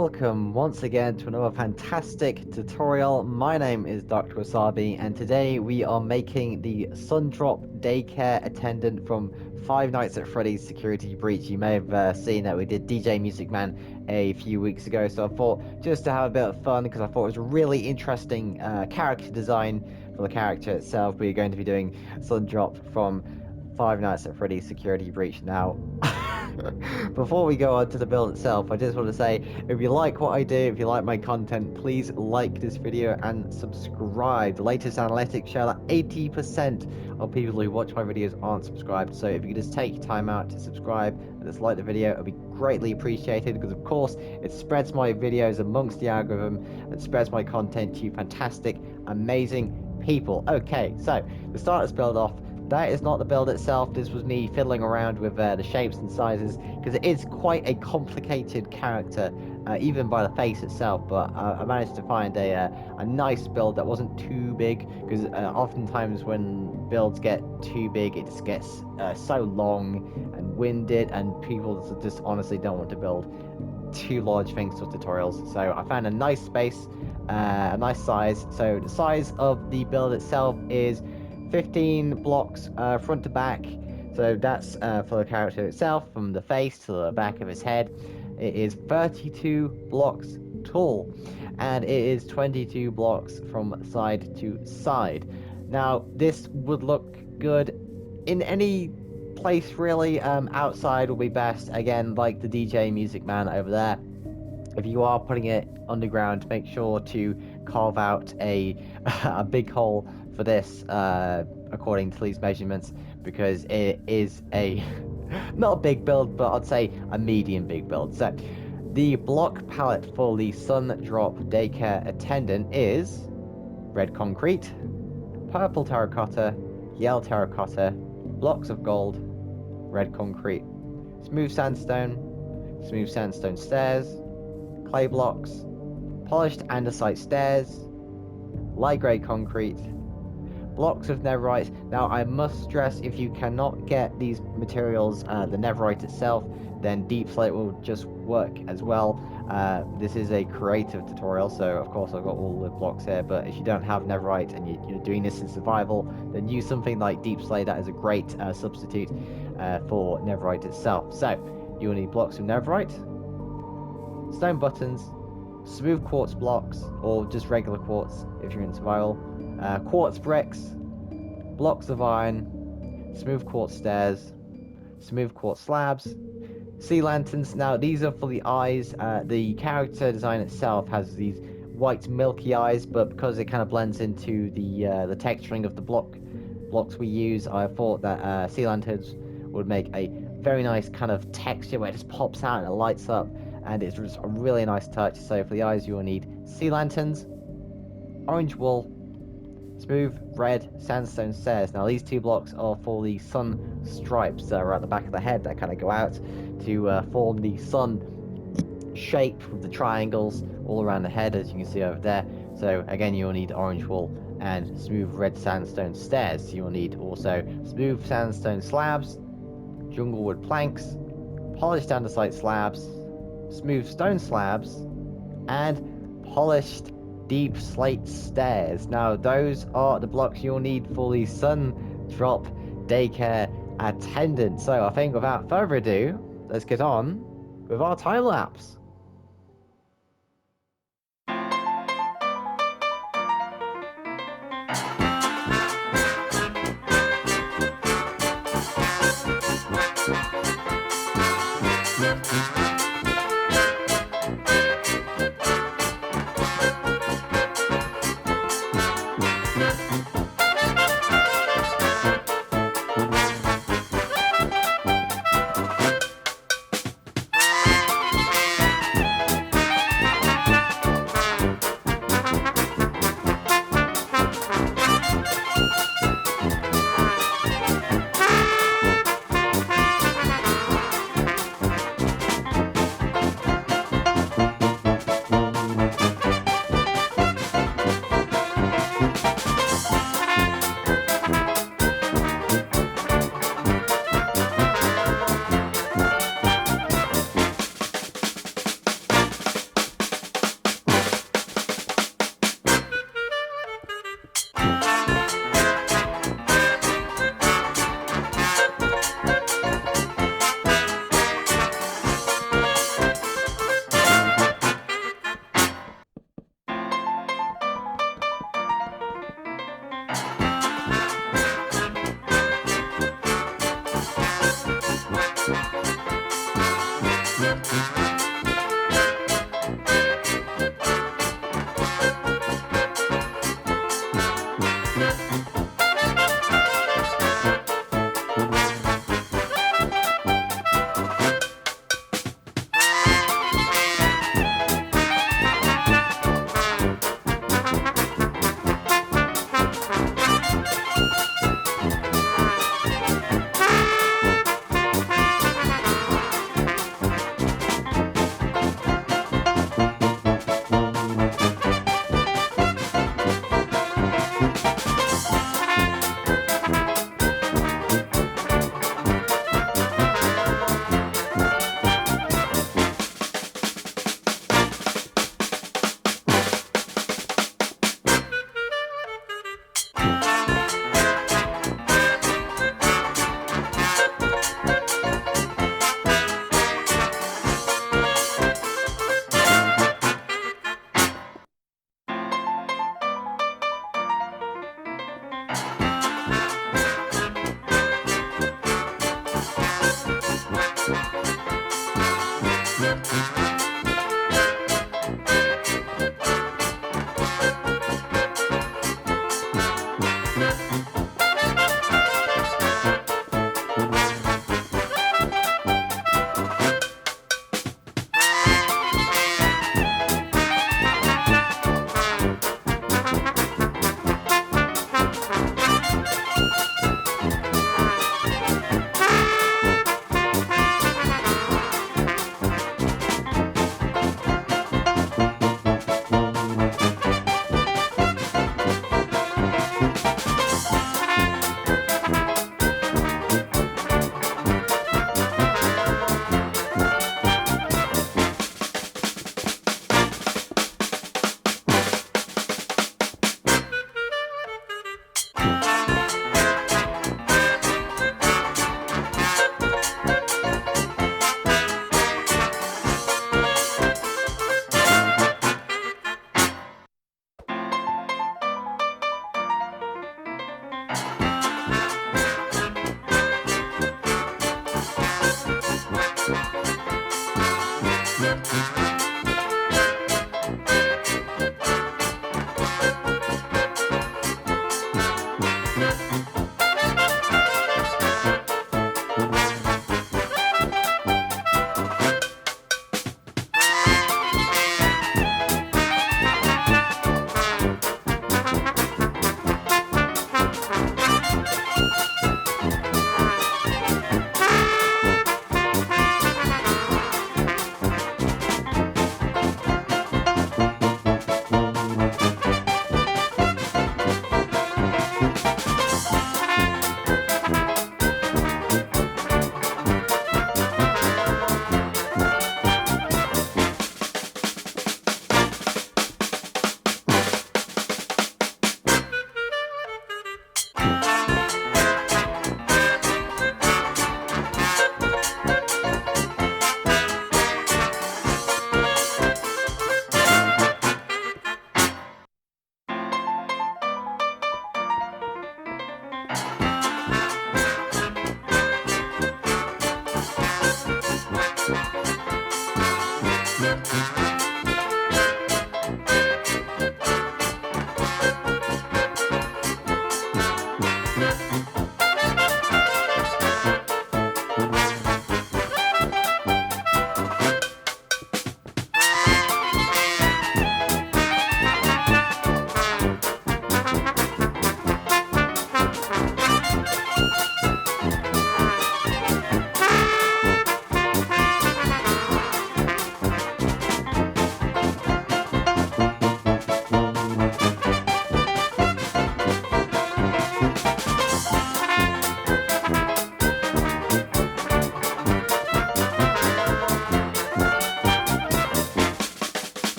welcome once again to another fantastic tutorial. My name is Dr. Wasabi, and today we are making the SUNDROP daycare attendant from Five Nights at Freddy's Security Breach. You may have seen that we did DJ Music Man a few weeks ago, so I thought just to have a bit of fun, because I thought it was a really interesting character design for the character itself, we're going to be doing SUNDROP from Five Nights at Freddy's Security Breach. Now, before we go on to the build itself, I just want to say, if you like what I do, if you like my content, please like this video and subscribe. The latest analytics show that 80% of people who watch my videos aren't subscribed, so if you could just take time out to subscribe and just like the video, it would be greatly appreciated, because of course it spreads my videos amongst the algorithm and spreads my content to you fantastic, amazing people. Okay, so to start this build off, that is not the build itself. This was me fiddling around with the shapes and sizes, because it is quite a complicated character, even by the face itself. But I managed to find a nice build that wasn't too big, because oftentimes when builds get too big, it just gets so long and winded, and people just honestly don't want to build too large things for tutorials. So I found a nice space, a nice size. So the size of the build itself is 15 blocks front to back, so that's for the character itself, from the face to the back of his head. It is 32 blocks tall, and it is 22 blocks from side to side. Now, this would look good in any place really. Outside will be best, again, like the DJ Music Man over there. If you are putting it underground, make sure to carve out a a big hole for this, according to these measurements, because it is a not a big build, but I'd say a medium big build. So the block palette for the SUNDROP daycare attendant is red concrete, purple terracotta, yellow terracotta, blocks of gold, red concrete, smooth sandstone stairs, clay blocks, polished andesite stairs, light grey concrete, blocks of netherite. Now, I must stress, if you cannot get these materials, the netherite itself, then deep slate will just work as well. This is a creative tutorial, so of course I've got all the blocks here, but if you don't have netherite and you're doing this in survival, then use something like deep slate. That is a great substitute for netherite itself. So you'll need blocks of netherite, stone buttons, smooth quartz blocks, or just regular quartz if you're in survival, quartz bricks, blocks of iron, smooth quartz stairs, smooth quartz slabs, sea lanterns. Now, these are for the eyes. The character design itself has these white milky eyes, but because it kind of blends into the texturing of the blocks we use, I thought that sea lanterns would make a very nice kind of texture where it just pops out and it lights up, and it's just a really nice touch. So for the eyes, you will need sea lanterns, orange wool, smooth red sandstone stairs. Now, these two blocks are for the sun stripes that are at the back of the head that kind of go out to form the sun shape with the triangles all around the head, as you can see over there. So again, you'll need orange wool and smooth red sandstone stairs. You'll need also smooth sandstone slabs, jungle wood planks, polished andesite slabs, smooth stone slabs, and polished deep slate stairs. Now, those are the blocks you'll need for the SUNDROP daycare attendant. So I think without further ado, let's get on with our time lapse.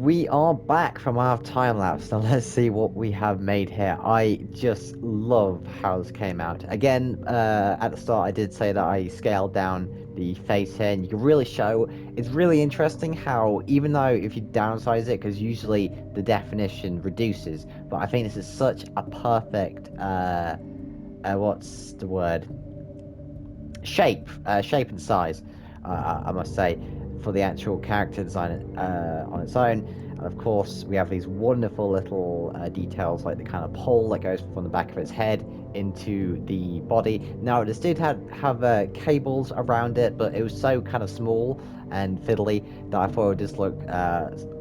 we are back from our time lapse. Now let's see what we have made here. I just love how this came out. Again, at the start I did say that I scaled down the face here, and you can really show it's really interesting how, even though if you downsize it, because usually the definition reduces, but I think this is such a perfect what's the word, shape, and size, I must say, for the actual character design on its own. And of course, we have these wonderful little details like the kind of pole that goes from the back of its head into the body. Now, this did have cables around it, but it was so kind of small and fiddly that I thought it would just look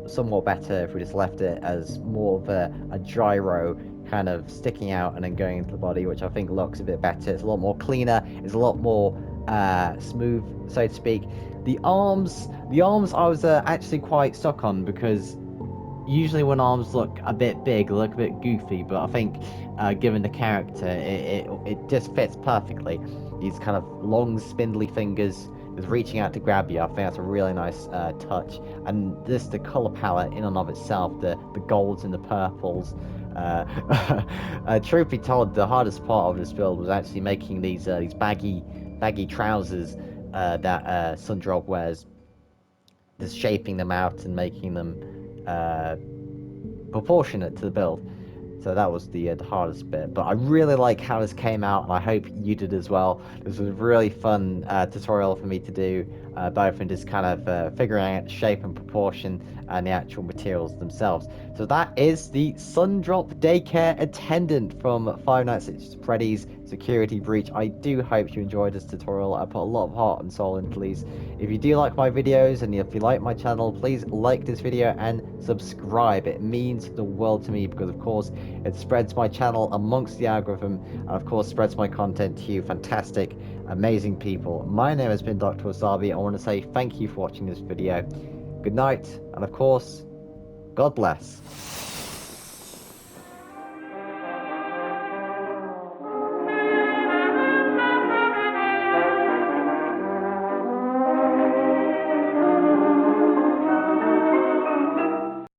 somewhat better if we just left it as more of a gyro kind of sticking out and then going into the body, which I think looks a bit better. It's a lot more cleaner. It's a lot more smooth, so to speak. The arms, I was actually quite stuck on because usually when arms look a bit big, they look a bit goofy. But I think, given the character, it just fits perfectly. These kind of long, spindly fingers is reaching out to grab you. I think that's a really nice touch. And this, the color palette in and of itself, the golds and the purples. Truth be told, the hardest part of this build was actually making these baggy trousers that SUNDROP wears. Just shaping them out and making them proportionate to the build. So that was the hardest bit. But I really like how this came out, and I hope you did as well. This was a really fun tutorial for me to do, both in just kind of figuring out shape and proportion and the actual materials themselves. So that is the SUNDROP daycare attendant from Five Nights at Freddy's Security Breach. I do hope you enjoyed this tutorial. I put a lot of heart and soul into these. If you do like my videos and if you like my channel, please like this video and subscribe. It means the world to me because, of course, it spreads my channel amongst the algorithm and, of course, spreads my content to you fantastic, amazing people. My name has been Dr. Wasabi. I want to say thank you for watching this video. Good night, and of course, God bless.